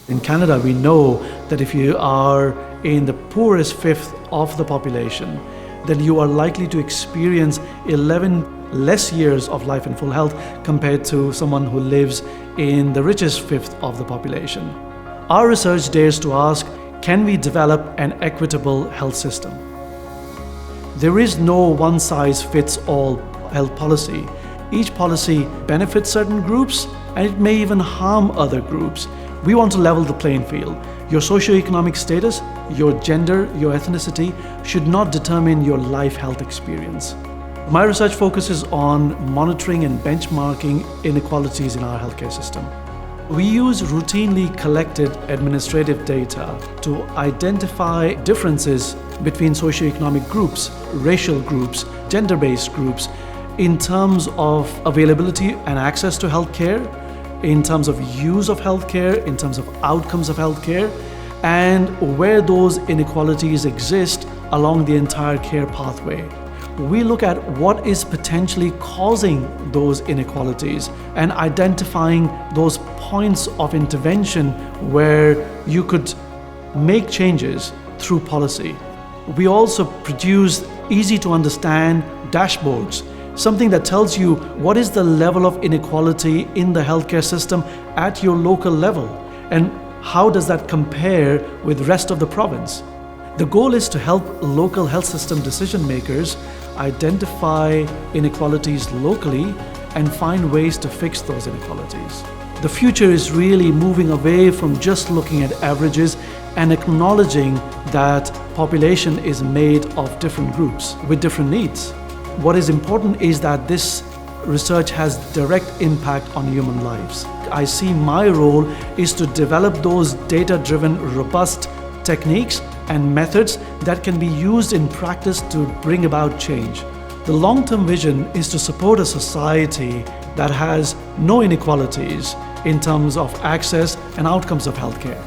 In Canada, we know that if you are in the poorest fifth of the population, then you are likely to experience 11 less years of life in full health compared to someone who lives in the richest fifth of the population. Our research dares to ask, can we develop an equitable health system? There is no one-size-fits-all health policy. Each policy benefits certain groups and it may even harm other groups. We want to level the playing field. Your socioeconomic status, your gender, your ethnicity should not determine your life health experience. My research focuses on monitoring and benchmarking inequalities in our healthcare system. We use routinely collected administrative data to identify differences between socioeconomic groups, racial groups, gender-based groups, in terms of availability and access to healthcare, in terms of use of healthcare, in terms of outcomes of healthcare, and where those inequalities exist along the entire care pathway. We look at what is potentially causing those inequalities and identifying those points of intervention where you could make changes through policy. We also produce easy to understand dashboards, something that tells you what is the level of inequality in the healthcare system at your local level and how does that compare with the rest of the province. The goal is to help local health system decision makers identify inequalities locally and find ways to fix those inequalities. The future is really moving away from just looking at averages and acknowledging that population is made of different groups with different needs. What is important is that this research has direct impact on human lives. I see my role is to develop those data-driven, robust techniques and methods that can be used in practice to bring about change. The long-term vision is to support a society that has no inequalities in terms of access and outcomes of healthcare.